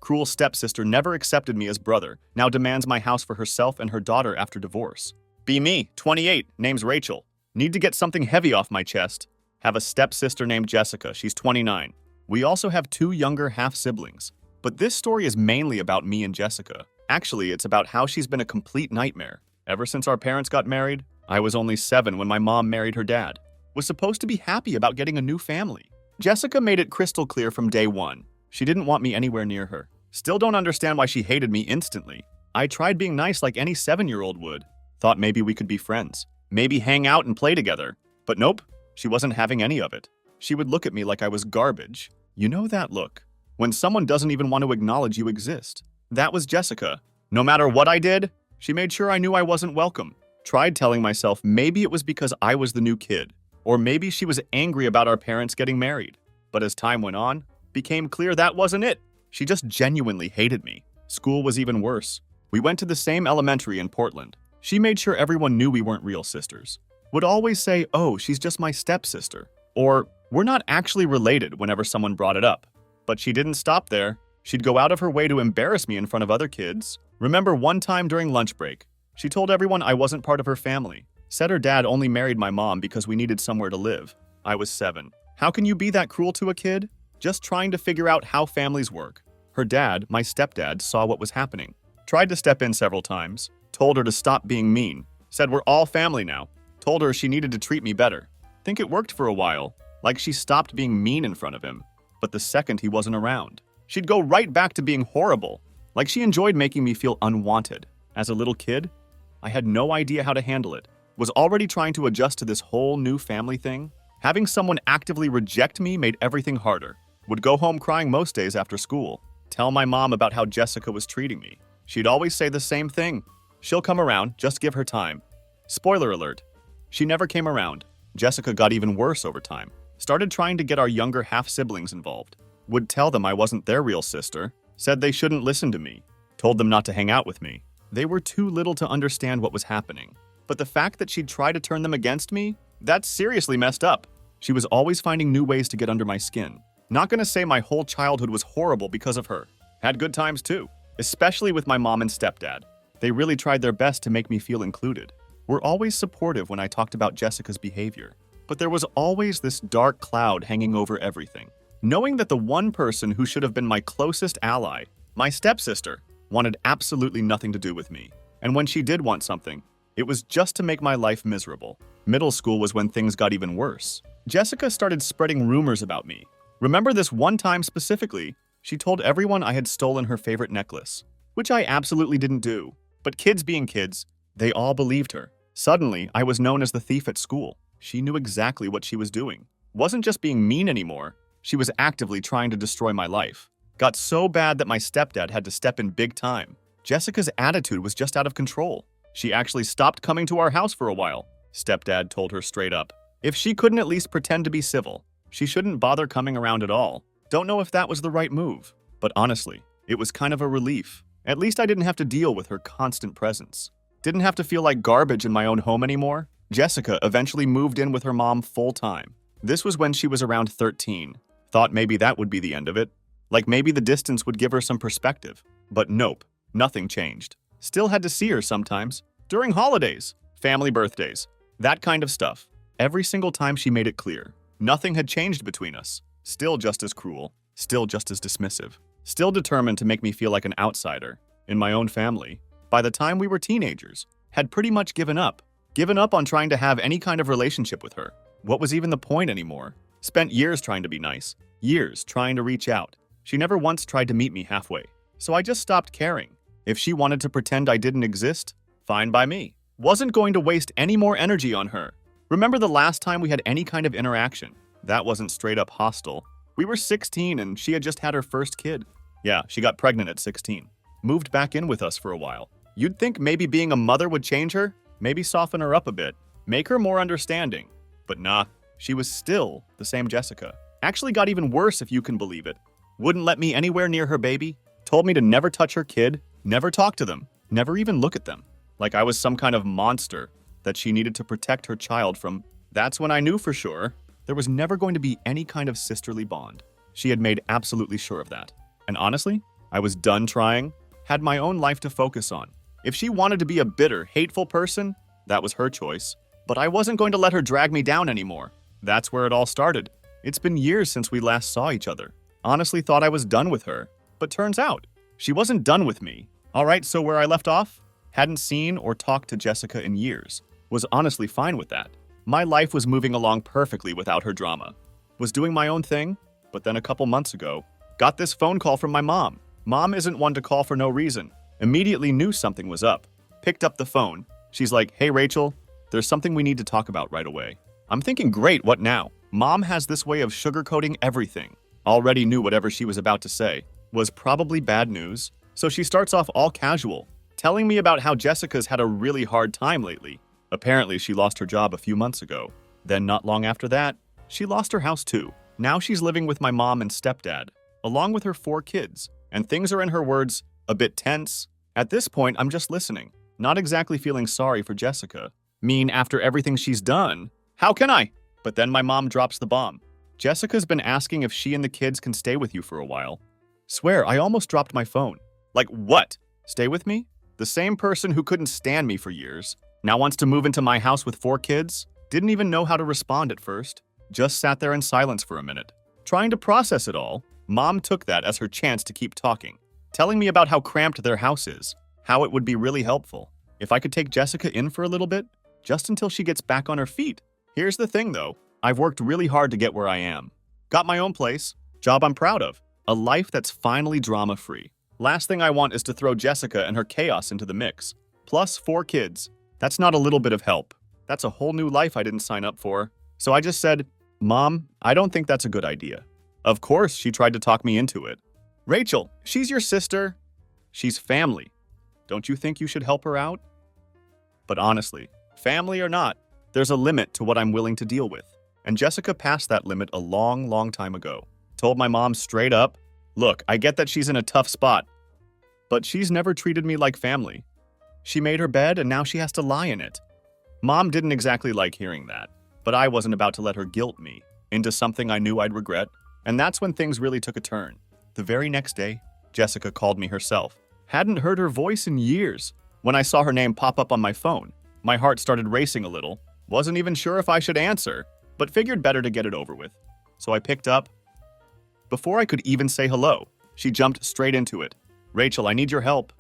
Cruel stepsister never accepted me as brother, now demands my house for herself and her daughter after divorce. Be me, 28, name's Rachel. Need to get something heavy off my chest. Have a stepsister named Jessica, she's 29. We also have 2 younger half-siblings. But this story is mainly about me and Jessica. Actually, it's about how she's been a complete nightmare. Ever since our parents got married, I was only 7 when my mom married her dad. Was supposed to be happy about getting a new family. Jessica made it crystal clear from day one. She didn't want me anywhere near her. Still don't understand why she hated me instantly. I tried being nice like any 7-year-old would. Thought maybe we could be friends. Maybe hang out and play together. But nope, she wasn't having any of it. She would look at me like I was garbage. You know that look? When someone doesn't even want to acknowledge you exist. That was Jessica. No matter what I did, she made sure I knew I wasn't welcome. Tried telling myself maybe it was because I was the new kid. Or maybe she was angry about our parents getting married. But as time went on, became clear that wasn't it. She just genuinely hated me. School was even worse. We went to the same elementary in Portland. She made sure everyone knew we weren't real sisters. Would always say, oh, she's just my stepsister. Or, we're not actually related whenever someone brought it up. But she didn't stop there. She'd go out of her way to embarrass me in front of other kids. Remember one time during lunch break, she told everyone I wasn't part of her family. Said her dad only married my mom because we needed somewhere to live. I was 7. How can you be that cruel to a kid? Just trying to figure out how families work. Her dad, my stepdad, saw what was happening. Tried to step in several times. Told her to stop being mean. Said we're all family now. Told her she needed to treat me better. Think it worked for a while. Like she stopped being mean in front of him. But the second he wasn't around, she'd go right back to being horrible. Like she enjoyed making me feel unwanted. As a little kid, I had no idea how to handle it. Was already trying to adjust to this whole new family thing. Having someone actively reject me made everything harder. Would go home crying most days after school. Tell my mom about how Jessica was treating me. She'd always say the same thing. She'll come around, just give her time. Spoiler alert. She never came around. Jessica got even worse over time. Started trying to get our younger half-siblings involved. Would tell them I wasn't their real sister. Said they shouldn't listen to me. Told them not to hang out with me. They were too little to understand what was happening. But the fact that she'd try to turn them against me, that's seriously messed up. She was always finding new ways to get under my skin. Not gonna say my whole childhood was horrible because of her. Had good times too. Especially with my mom and stepdad. They really tried their best to make me feel included. Were always supportive when I talked about Jessica's behavior. But there was always this dark cloud hanging over everything. Knowing that the one person who should have been my closest ally, my stepsister, wanted absolutely nothing to do with me. And when she did want something, it was just to make my life miserable. Middle school was when things got even worse. Jessica started spreading rumors about me. Remember this one time specifically, she told everyone I had stolen her favorite necklace, which I absolutely didn't do. But kids being kids, they all believed her. Suddenly, I was known as the thief at school. She knew exactly what she was doing. Wasn't just being mean anymore, she was actively trying to destroy my life. Got so bad that my stepdad had to step in big time. Jessica's attitude was just out of control. She actually stopped coming to our house for a while. Stepdad told her straight up. If she couldn't at least pretend to be civil, she shouldn't bother coming around at all. Don't know if that was the right move. But honestly, it was kind of a relief. At least I didn't have to deal with her constant presence. Didn't have to feel like garbage in my own home anymore. Jessica eventually moved in with her mom full-time. This was when she was around 13. Thought maybe that would be the end of it. Like maybe the distance would give her some perspective. But nope, nothing changed. Still had to see her sometimes. During holidays, family birthdays, that kind of stuff. Every single time she made it clear. Nothing had changed between us. Still just as cruel. Still just as dismissive. Still determined to make me feel like an outsider. In my own family, by the time we were teenagers, had pretty much given up. Given up on trying to have any kind of relationship with her. What was even the point anymore? Spent years trying to be nice. Years trying to reach out. She never once tried to meet me halfway. So I just stopped caring. If she wanted to pretend I didn't exist, fine by me. Wasn't going to waste any more energy on her. Remember the last time we had any kind of interaction? That wasn't straight up hostile. We were 16 and she had just had her first kid. Yeah, she got pregnant at 16. Moved back in with us for a while. You'd think maybe being a mother would change her, maybe soften her up a bit, make her more understanding. But nah, she was still the same Jessica. Actually got even worse if you can believe it. Wouldn't let me anywhere near her baby, told me to never touch her kid, never talk to them, never even look at them. Like I was some kind of monster that she needed to protect her child from. That's when I knew for sure there was never going to be any kind of sisterly bond. She had made absolutely sure of that. And honestly, I was done trying, had my own life to focus on. If she wanted to be a bitter, hateful person, that was her choice. But I wasn't going to let her drag me down anymore. That's where it all started. It's been years since we last saw each other. Honestly thought I was done with her, but turns out she wasn't done with me. All right, so where I left off? Hadn't seen or talked to Jessica in years. Was honestly fine with that. My life was moving along perfectly without her drama. Was doing my own thing, but then a couple months ago, got this phone call from my mom. Mom isn't one to call for no reason. Immediately knew something was up. Picked up the phone. She's like, "Hey Rachel, there's something we need to talk about right away." I'm thinking, great, what now? Mom has this way of sugarcoating everything. Already knew whatever she was about to say was probably bad news, so she starts off all casual, telling me about how Jessica's had a really hard time lately. Apparently, she lost her job a few months ago. Then not long after that, she lost her house too. Now she's living with my mom and stepdad, along with her 4 kids, and things are, in her words, a bit tense. At this point, I'm just listening, not exactly feeling sorry for Jessica. Mean, after everything she's done, how can I? But then my mom drops the bomb. Jessica's been asking if she and the kids can stay with you for a while. Swear, I almost dropped my phone. Like, what? Stay with me? The same person who couldn't stand me for years now wants to move into my house with 4 kids? Didn't even know how to respond at first. Just sat there in silence for a minute. Trying to process it all, Mom took that as her chance to keep talking, telling me about how cramped their house is, how it would be really helpful if I could take Jessica in for a little bit, just until she gets back on her feet. Here's the thing though, I've worked really hard to get where I am. Got my own place, job I'm proud of, a life that's finally drama-free. Last thing I want is to throw Jessica and her chaos into the mix. Plus 4 kids. That's not a little bit of help. That's a whole new life I didn't sign up for. So I just said, "Mom, I don't think that's a good idea." Of course, she tried to talk me into it. "Rachel, she's your sister. She's family. Don't you think you should help her out?" But honestly, family or not, there's a limit to what I'm willing to deal with. And Jessica passed that limit a long, long time ago. Told my mom straight up, "Look, I get that she's in a tough spot, but she's never treated me like family. She made her bed and now she has to lie in it." Mom didn't exactly like hearing that, but I wasn't about to let her guilt me into something I knew I'd regret. And that's when things really took a turn. The very next day, Jessica called me herself. Hadn't heard her voice in years. When I saw her name pop up on my phone, my heart started racing a little. Wasn't even sure if I should answer, but figured better to get it over with. So I picked up. Before I could even say hello, she jumped straight into it. "Rachel, I need your help."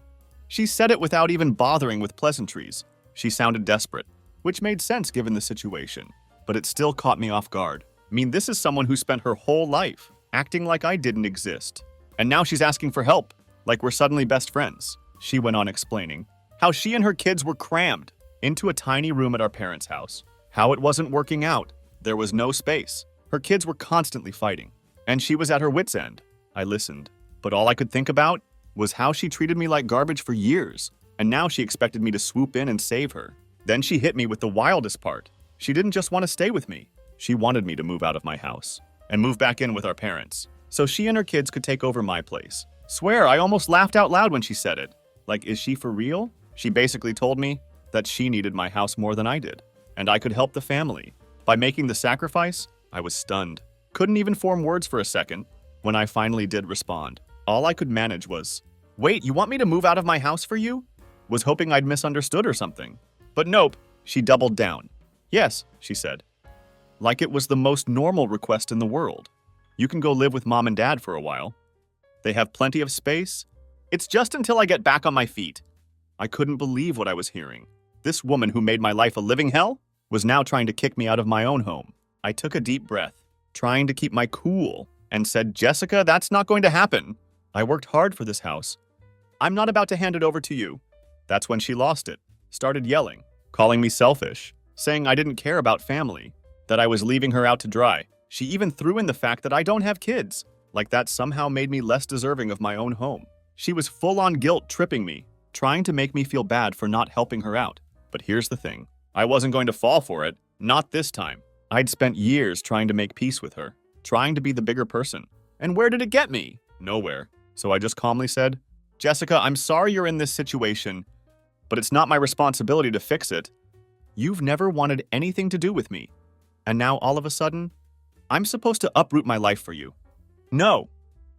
She said it without even bothering with pleasantries. She sounded desperate, which made sense given the situation, but it still caught me off guard. I mean, this is someone who spent her whole life acting like I didn't exist. And now she's asking for help, like we're suddenly best friends. She went on explaining how she and her kids were crammed into a tiny room at our parents' house. How it wasn't working out. There was no space. Her kids were constantly fighting. And she was at her wit's end. I listened. But all I could think about was how she treated me like garbage for years. And now she expected me to swoop in and save her. Then she hit me with the wildest part. She didn't just want to stay with me. She wanted me to move out of my house and move back in with our parents, so she and her kids could take over my place. Swear, I almost laughed out loud when she said it. Like, is she for real? She basically told me that she needed my house more than I did, and I could help the family. By making the sacrifice, I was stunned. Couldn't even form words for a second. When I finally did respond, all I could manage was, "Wait, you want me to move out of my house for you?" Was hoping I'd misunderstood or something. But nope, she doubled down. "Yes," she said. Like it was the most normal request in the world. "You can go live with Mom and Dad for a while. They have plenty of space. It's just until I get back on my feet." I couldn't believe what I was hearing. This woman who made my life a living hell was now trying to kick me out of my own home. I took a deep breath, trying to keep my cool, and said, "Jessica, that's not going to happen. I worked hard for this house. I'm not about to hand it over to you." That's when she lost it, started yelling, calling me selfish, saying I didn't care about family, that I was leaving her out to dry. She even threw in the fact that I don't have kids, like that somehow made me less deserving of my own home. She was full-on guilt tripping me, trying to make me feel bad for not helping her out. But here's the thing. I wasn't going to fall for it, not this time. I'd spent years trying to make peace with her, trying to be the bigger person. And where did it get me? Nowhere. So I just calmly said, "Jessica, I'm sorry you're in this situation, but it's not my responsibility to fix it. You've never wanted anything to do with me. And now all of a sudden, I'm supposed to uproot my life for you." No,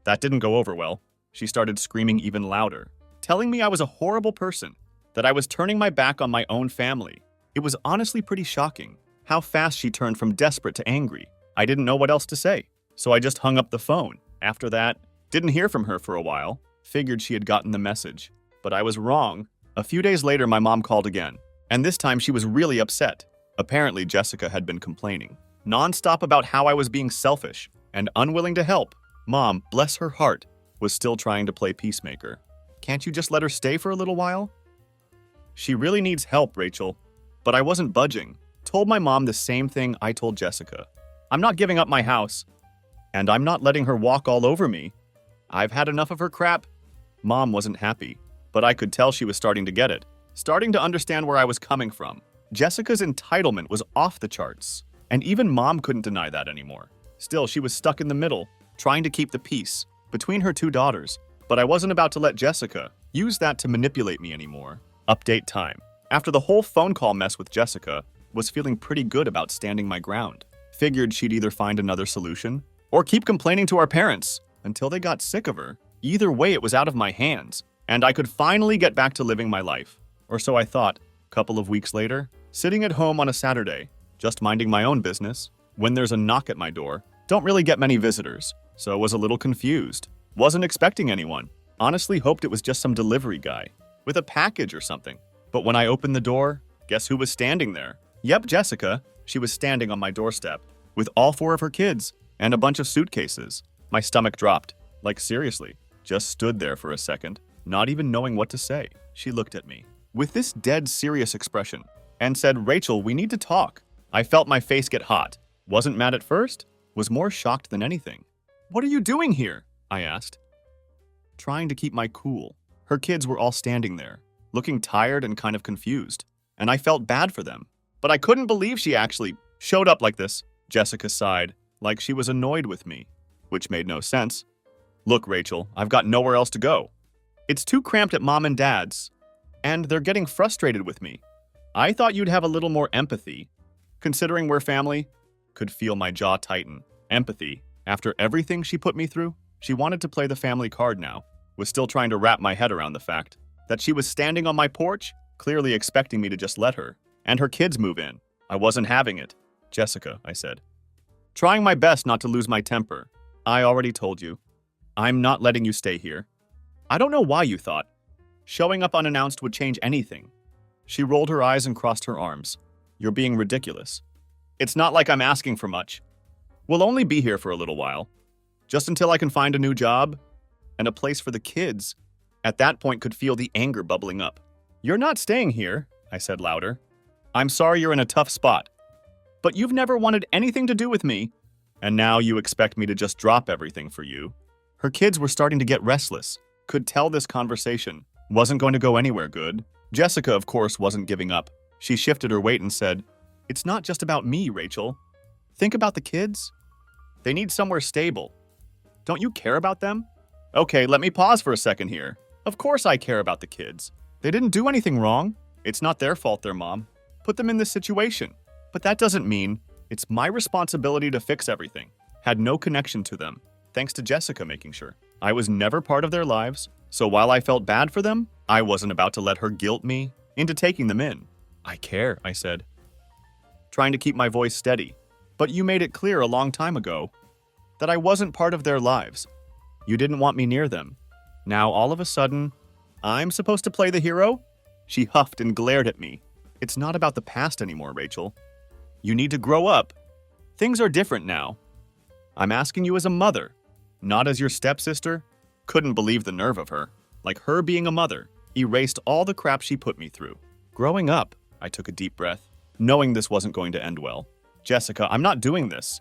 that didn't go over well. She started screaming even louder, telling me I was a horrible person, that I was turning my back on my own family. It was honestly pretty shocking how fast she turned from desperate to angry. I didn't know what else to say, so I just hung up the phone. After that, didn't hear from her for a while. Figured she had gotten the message, but I was wrong. A few days later, my mom called again, and this time she was really upset. Apparently, Jessica had been complaining nonstop about how I was being selfish and unwilling to help. Mom, bless her heart, was still trying to play peacemaker. Can't you just let her stay for a little while? She really needs help, Rachel. But I wasn't budging. Told my mom the same thing I told Jessica. I'm not giving up my house, and I'm not letting her walk all over me. I've had enough of her crap. Mom wasn't happy, but I could tell she was starting to get it, starting to understand where I was coming from. Jessica's entitlement was off the charts, and even Mom couldn't deny that anymore. Still, she was stuck in the middle, trying to keep the peace between her two daughters. But I wasn't about to let Jessica use that to manipulate me anymore. Update time. After the whole phone call mess with Jessica, was feeling pretty good about standing my ground. Figured she'd either find another solution or keep complaining to our parents until they got sick of her. Either way, it was out of my hands, and I could finally get back to living my life. Or so I thought. Couple of weeks later, sitting at home on a Saturday, just minding my own business, when there's a knock at my door. Don't really get many visitors, so was a little confused. Wasn't expecting anyone. Honestly hoped it was just some delivery guy with a package or something. But when I opened the door, guess who was standing there? Yep, Jessica. She was standing on my doorstep with all 4 of her kids and a bunch of suitcases. My stomach dropped. Like seriously, just stood there for a second, not even knowing what to say. She looked at me with this dead serious expression and said, Rachel, we need to talk. I felt my face get hot. Wasn't mad at first, was more shocked than anything. What are you doing here? I asked, trying to keep my cool. Her kids were all standing there, looking tired and kind of confused, and I felt bad for them. But I couldn't believe she actually showed up like this. Jessica sighed, like she was annoyed with me, which made no sense. Look, Rachel, I've got nowhere else to go. It's too cramped at Mom and Dad's, and they're getting frustrated with me. I thought you'd have a little more empathy, considering we're family. Could feel my jaw tighten. Empathy. After everything she put me through, she wanted to play the family card now. Was still trying to wrap my head around the fact that she was standing on my porch, clearly expecting me to just let her, and her kids move in. I wasn't having it. Jessica, I said, trying my best not to lose my temper. I already told you. I'm not letting you stay here. I don't know why you thought showing up unannounced would change anything. She rolled her eyes and crossed her arms. You're being ridiculous. It's not like I'm asking for much. We'll only be here for a little while, just until I can find a new job and a place for the kids. At that point, could feel the anger bubbling up. You're not staying here, I said louder. I'm sorry you're in a tough spot, but you've never wanted anything to do with me, and now you expect me to just drop everything for you. Her kids were starting to get restless. Could tell this conversation wasn't going to go anywhere good. Jessica, of course, wasn't giving up. She shifted her weight and said, It's not just about me, Rachel. Think about the kids. They need somewhere stable. Don't you care about them? Okay, let me pause for a second here. Of course I care about the kids. They didn't do anything wrong. It's not their fault, their mom put them in this situation. But that doesn't mean it's my responsibility to fix everything. Had no connection to them, thanks to Jessica making sure. I was never part of their lives, so while I felt bad for them, I wasn't about to let her guilt me into taking them in. I care, I said, trying to keep my voice steady. But you made it clear a long time ago that I wasn't part of their lives. You didn't want me near them. Now, all of a sudden, I'm supposed to play the hero? She huffed and glared at me. It's not about the past anymore, Rachel. You need to grow up. Things are different now. I'm asking you as a mother, not as your stepsister. Couldn't believe the nerve of her. Like her being a mother erased all the crap she put me through. Growing up, I took a deep breath, knowing this wasn't going to end well. Jessica, I'm not doing this.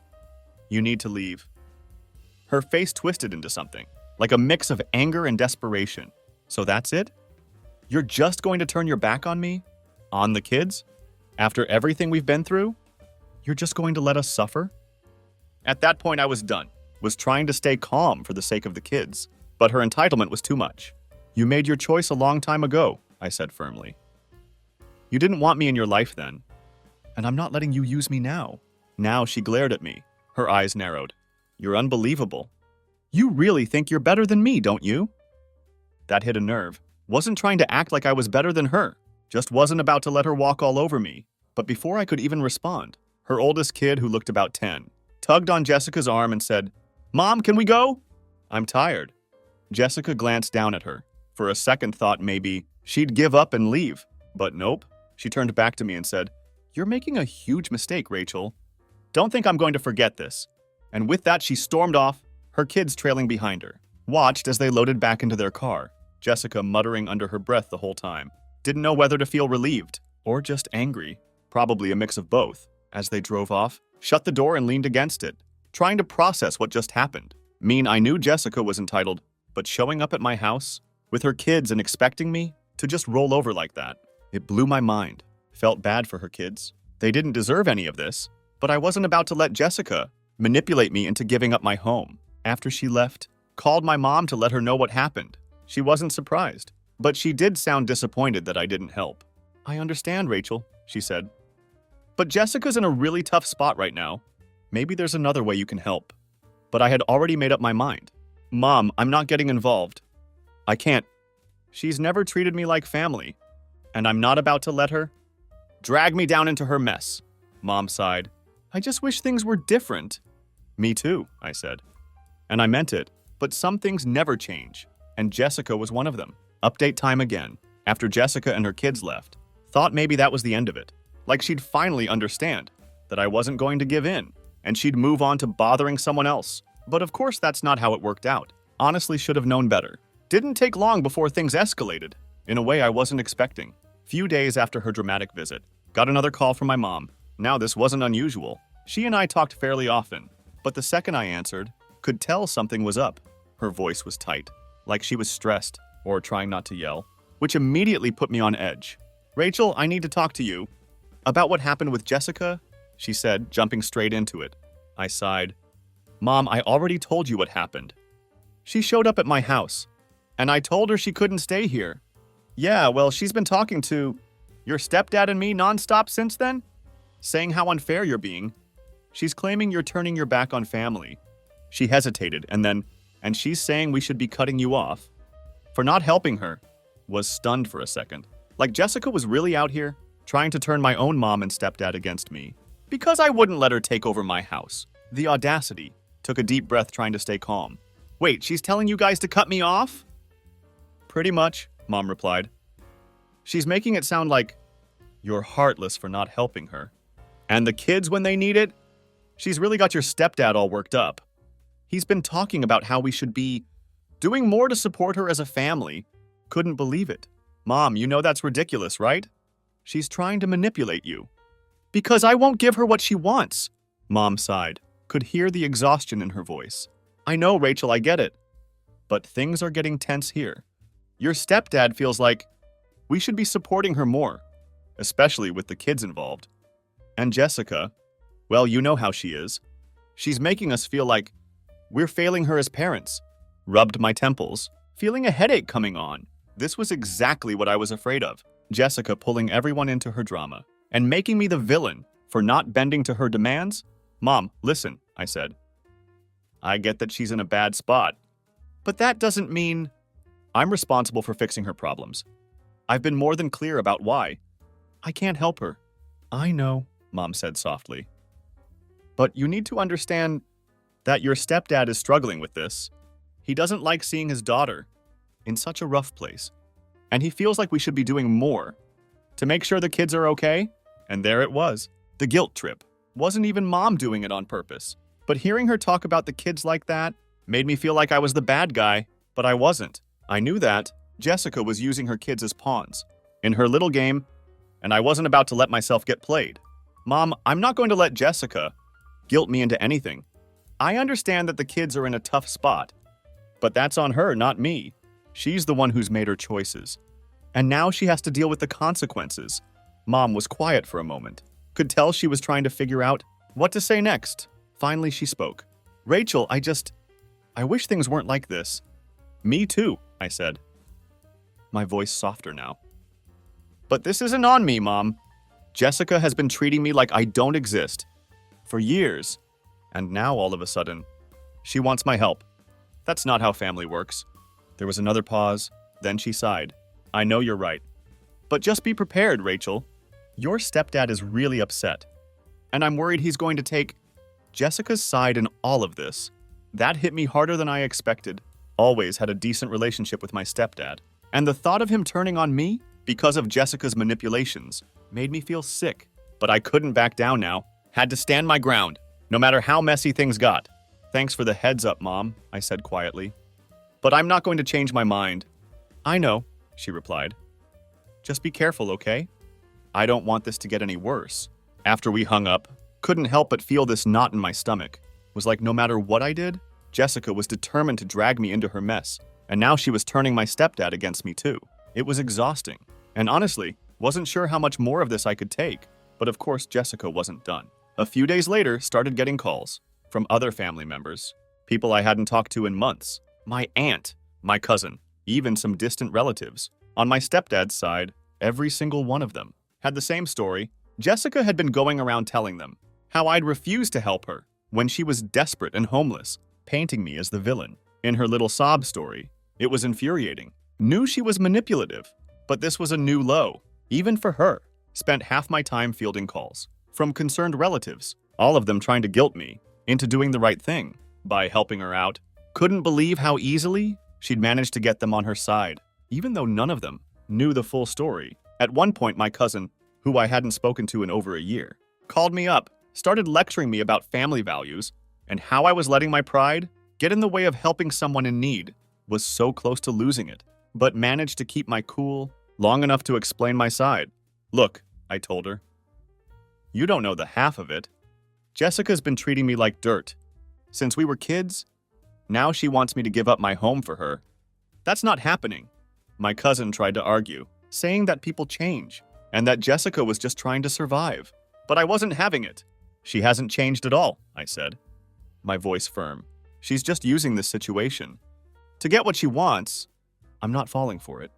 You need to leave. Her face twisted into something, like a mix of anger and desperation. So that's it? You're just going to turn your back on me? On the kids? After everything we've been through? You're just going to let us suffer? At that point, I was done. Was trying to stay calm for the sake of the kids. But her entitlement was too much. You made your choice a long time ago, I said firmly. You didn't want me in your life then. And I'm not letting you use me now. Now she glared at me. Her eyes narrowed. You're unbelievable. You really think you're better than me, don't you? That hit a nerve. Wasn't trying to act like I was better than her. Just wasn't about to let her walk all over me. But before I could even respond, her oldest kid, who looked about 10, tugged on Jessica's arm and said, "Mom, can we go?" "I'm tired." Jessica glanced down at her. For a second thought maybe she'd give up and leave. But nope. She turned back to me and said, "You're making a huge mistake, Rachel. Don't think I'm going to forget this." And with that, she stormed off, her kids trailing behind her. Watched as they loaded back into their car, Jessica muttering under her breath the whole time. Didn't know whether to feel relieved or just angry. Probably a mix of both. As they drove off, shut the door and leaned against it, trying to process what just happened. I knew Jessica was entitled, but showing up at my house with her kids and expecting me to just roll over like that, it blew my mind. Felt bad for her kids. They didn't deserve any of this, but I wasn't about to let Jessica manipulate me into giving up my home. After she left, called my mom to let her know what happened. She wasn't surprised, but she did sound disappointed that I didn't help. "I understand, Rachel," she said. "But Jessica's in a really tough spot right now. Maybe there's another way you can help." But I had already made up my mind. "Mom, I'm not getting involved. I can't. She's never treated me like family, and I'm not about to let her drag me down into her mess." Mom sighed. "I just wish things were different." "Me too," I said. And I meant it, but some things never change, and Jessica was one of them. Update time again. After Jessica and her kids left, thought maybe that was the end of it. Like she'd finally understand that I wasn't going to give in, and she'd move on to bothering someone else. But of course that's not how it worked out. Honestly, should have known better. Didn't take long before things escalated, in a way I wasn't expecting. Few days after her dramatic visit, got another call from my mom. Now this wasn't unusual. She and I talked fairly often, but the second I answered, could tell something was up. Her voice was tight, like she was stressed or trying not to yell, which immediately put me on edge. "Rachel, I need to talk to you about what happened with Jessica," she said, jumping straight into it. I sighed. "Mom, I already told you what happened. She showed up at my house, and I told her she couldn't stay here." "Yeah, well, she's been talking to your stepdad and me nonstop since then, saying how unfair you're being. She's claiming you're turning your back on family." She hesitated, and she's saying we should be cutting you off for not helping her. Was stunned for a second. Like Jessica was really out here, trying to turn my own mom and stepdad against me, because I wouldn't let her take over my house. The audacity. Took a deep breath trying to stay calm. "Wait, she's telling you guys to cut me off?" "Pretty much," Mom replied. "She's making it sound like you're heartless for not helping her. And the kids when they need it? She's really got your stepdad all worked up. He's been talking about how we should be doing more to support her as a family. Couldn't believe it. Mom, you know that's ridiculous, right? She's trying to manipulate you." "Because I won't give her what she wants." Mom sighed. Could hear the exhaustion in her voice. "I know, Rachel, I get it. But things are getting tense here. Your stepdad feels like we should be supporting her more, especially with the kids involved. And Jessica, well, you know how she is. She's making us feel like we're failing her as parents." Rubbed my temples, feeling a headache coming on. This was exactly what I was afraid of. Jessica pulling everyone into her drama and making me the villain for not bending to her demands. "Mom, listen," I said. "I get that she's in a bad spot, but that doesn't mean I'm responsible for fixing her problems. I've been more than clear about why. I can't help her." "I know," Mom said softly. "But you need to understand that your stepdad is struggling with this. He doesn't like seeing his daughter in such a rough place, and he feels like we should be doing more to make sure the kids are okay." And there it was, the guilt trip. Wasn't even Mom doing it on purpose. But hearing her talk about the kids like that made me feel like I was the bad guy, but I wasn't. I knew that Jessica was using her kids as pawns in her little game, and I wasn't about to let myself get played. "Mom, I'm not going to let Jessica guilt me into anything. I understand that the kids are in a tough spot, but that's on her, not me. She's the one who's made her choices, and now she has to deal with the consequences." Mom was quiet for a moment. Could tell she was trying to figure out what to say next. Finally, she spoke. "Rachel, I wish things weren't like this." "Me too," I said, my voice softer now. "But this isn't on me, Mom. Jessica has been treating me like I don't exist for years, and now all of a sudden, she wants my help. That's not how family works." There was another pause, Then she sighed. I know you're right. But just be prepared, Rachel. Your stepdad is really upset. And I'm worried he's going to take Jessica's side in all of this. That hit me harder than I expected. Always had a decent relationship with my stepdad. And the thought of him turning on me because of Jessica's manipulations made me feel sick. But I couldn't back down now. Had to stand my ground, no matter how messy things got. Thanks for the heads up, Mom, I said quietly. But I'm not going to change my mind. I know, she replied. Just be careful, okay? I don't want this to get any worse. After we hung up, couldn't help but feel this knot in my stomach. Was like no matter what I did, Jessica was determined to drag me into her mess. And now she was turning my stepdad against me too. It was exhausting. And honestly, wasn't sure how much more of this I could take. But of course, Jessica wasn't done. A few days later, started getting calls from other family members, people I hadn't talked to in months, my aunt, my cousin, even some distant relatives. On my stepdad's side, every single one of them had the same story. Jessica had been going around telling them how I'd refused to help her when she was desperate and homeless, painting me as the villain. In her little sob story, it was infuriating. Knew she was manipulative, but this was a new low, even for her. Spent half my time fielding calls from concerned relatives, all of them trying to guilt me into doing the right thing by helping her out. Couldn't believe how easily she'd managed to get them on her side, even though none of them knew the full story. At one point, my cousin, who I hadn't spoken to in over a year, called me up, started lecturing me about family values and how I was letting my pride get in the way of helping someone in need. Was so close to losing it, but managed to keep my cool long enough to explain my side. Look, I told her, you don't know the half of it. Jessica's been treating me like dirt since we were kids. Now she wants me to give up my home for her. That's not happening. My cousin tried to argue, saying that people change and that Jessica was just trying to survive. But I wasn't having it. She hasn't changed at all, I said, my voice firm. She's just using this situation to get what she wants. I'm not falling for it.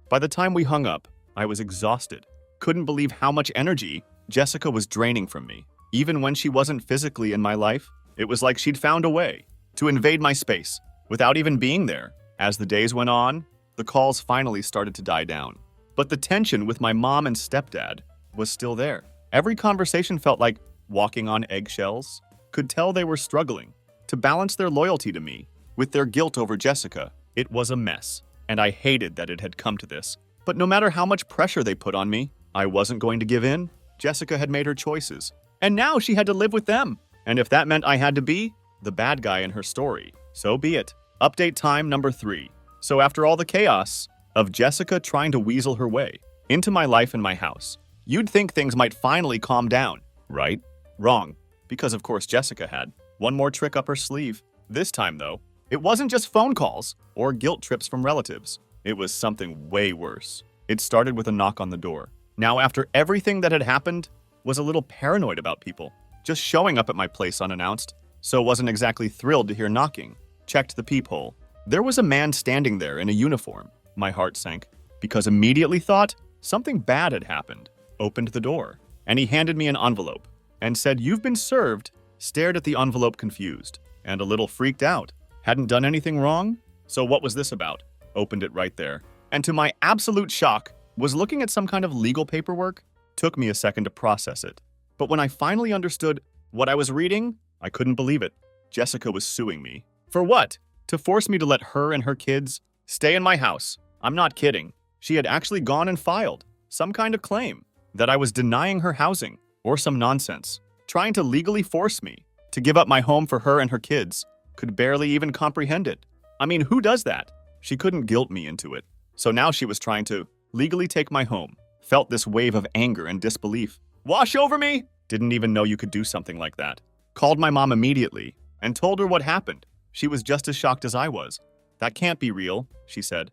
By the time we hung up, I was exhausted. Couldn't believe how much energy Jessica was draining from me. Even when she wasn't physically in my life, it was like she'd found a way to invade my space without even being there. As the days went on, the calls finally started to die down. But the tension with my mom and stepdad was still there. Every conversation felt like walking on eggshells. Could tell they were struggling to balance their loyalty to me with their guilt over Jessica. It was a mess, and I hated that it had come to this. But no matter how much pressure they put on me, I wasn't going to give in. Jessica had made her choices, and now she had to live with them. And if that meant I had to be the bad guy in her story, so be it. Update time number 3. So after all the chaos of Jessica trying to weasel her way into my life and my house, you'd think things might finally calm down, right? Wrong, because of course Jessica had one more trick up her sleeve. This time though, it wasn't just phone calls or guilt trips from relatives. It was something way worse. It started with a knock on the door. Now, after everything that had happened, was a little paranoid about people just showing up at my place unannounced, so wasn't exactly thrilled to hear knocking. Checked the peephole. There was a man standing there in a uniform. My heart sank, because immediately thought something bad had happened. Opened the door, and he handed me an envelope and said, "You've been served." Stared at the envelope confused and a little freaked out. Hadn't done anything wrong? So what was this about? Opened it right there, and to my absolute shock, was looking at some kind of legal paperwork. Took me a second to process it. But when I finally understood what I was reading, I couldn't believe it. Jessica was suing me. For what? To force me to let her and her kids stay in my house. I'm not kidding. She had actually gone and filed some kind of claim that I was denying her housing or some nonsense. Trying to legally force me to give up my home for her and her kids. Could barely even comprehend it. I mean, who does that? She couldn't guilt me into it. So now she was trying to legally take my home. Felt this wave of anger and disbelief wash over me. Didn't even know you could do something like that. Called my mom immediately and told her what happened. She was just as shocked as I was. That can't be real, she said.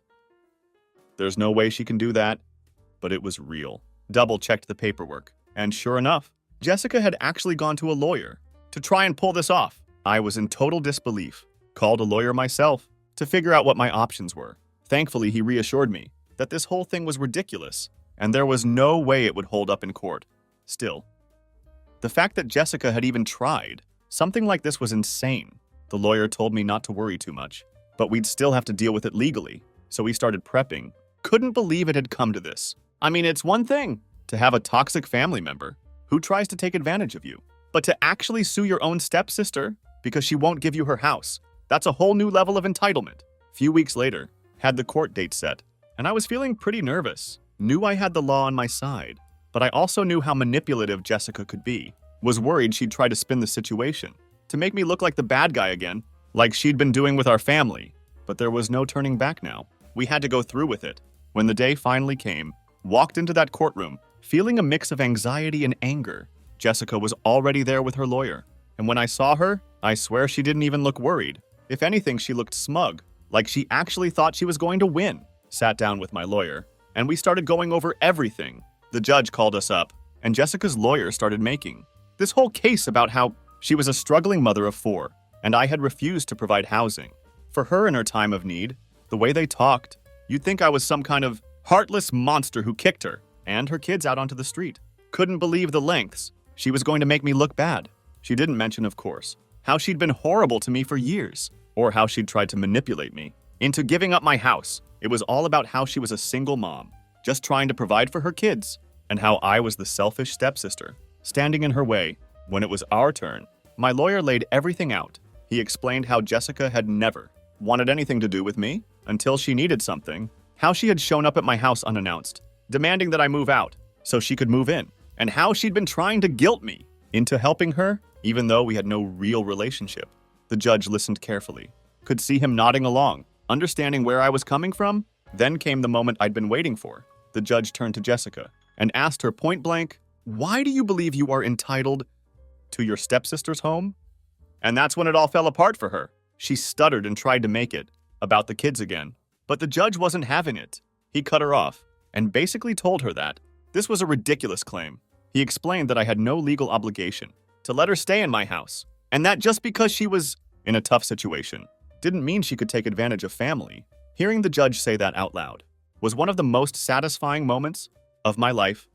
There's no way she can do that. But it was real. Double-checked the paperwork. And sure enough, Jessica had actually gone to a lawyer to try and pull this off. I was in total disbelief. Called a lawyer myself to figure out what my options were. Thankfully, he reassured me that this whole thing was ridiculous and there was no way it would hold up in court. Still, the fact that Jessica had even tried something like this was insane. The lawyer told me not to worry too much, but we'd still have to deal with it legally. so we started prepping. Couldn't believe it had come to this. I mean, it's one thing to have a toxic family member who tries to take advantage of you, but to actually sue your own stepsister because she won't give you her house, that's a whole new level of entitlement. Few weeks later, had the court date set, and I was feeling pretty nervous. Knew I had the law on my side, but I also knew how manipulative Jessica could be. Was worried she'd try to spin the situation to make me look like the bad guy again, like she'd been doing with our family. But there was no turning back now. We had to go through with it. When the day finally came, walked into that courtroom, feeling a mix of anxiety and anger. Jessica was already there with her lawyer, and when I saw her, I swear she didn't even look worried. If anything, she looked smug, like she actually thought she was going to win. Sat down with my lawyer, and we started going over everything. The judge called us up, and Jessica's lawyer started making this whole case about how she was a struggling mother of 4, and I had refused to provide housing for her in her time of need. The way they talked, you'd think I was some kind of heartless monster who kicked her and her kids out onto the street. Couldn't believe the lengths she was going to make me look bad. She didn't mention, of course, how she'd been horrible to me for years, or how she'd tried to manipulate me into giving up my house. It was all about how she was a single mom, just trying to provide for her kids, and how I was the selfish stepsister, standing in her way. When it was our turn, my lawyer laid everything out. He explained how Jessica had never wanted anything to do with me until she needed something, how she had shown up at my house unannounced, demanding that I move out so she could move in, and how she'd been trying to guilt me into helping her, even though we had no real relationship. The judge listened carefully, could see him nodding along, understanding where I was coming from. Then came the moment I'd been waiting for. The judge turned to Jessica and asked her point blank, "Why do you believe you are entitled to your stepsister's home?" And that's when it all fell apart for her. She stuttered and tried to make it about the kids again, but the judge wasn't having it. He cut her off and basically told her that this was a ridiculous claim. He explained that I had no legal obligation to let her stay in my house, and that just because she was in a tough situation didn't mean she could take advantage of family. Hearing the judge say that out loud was one of the most satisfying moments of my life.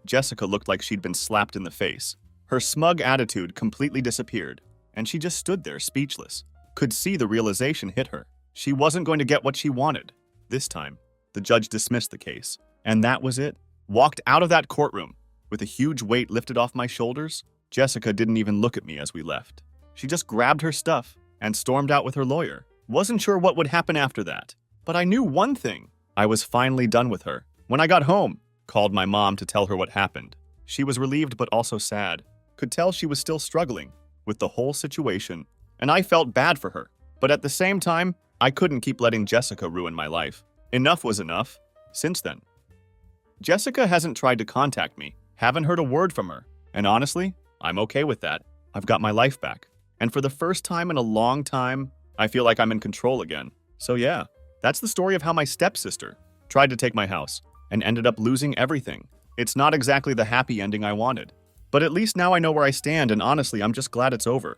Jessica looked like she'd been slapped in the face. Her smug attitude completely disappeared, and she just stood there speechless. Could see the realization hit her. She wasn't going to get what she wanted. This time, the judge dismissed the case, and that was it. Walked out of that courtroom with a huge weight lifted off my shoulders. Jessica didn't even look at me as we left. She just grabbed her stuff and stormed out with her lawyer. Wasn't sure what would happen after that, but I knew one thing. I was finally done with her. When I got home, called my mom to tell her what happened. She was relieved but also sad. Could tell she was still struggling with the whole situation, and I felt bad for her. But at the same time, I couldn't keep letting Jessica ruin my life. Enough was enough. Since then, Jessica hasn't tried to contact me. Haven't heard a word from her. And honestly, I'm okay with that. I've got my life back. And for the first time in a long time, I feel like I'm in control again. So yeah, that's the story of how my stepsister tried to take my house and ended up losing everything. It's not exactly the happy ending I wanted, but at least now I know where I stand, and honestly, I'm just glad it's over.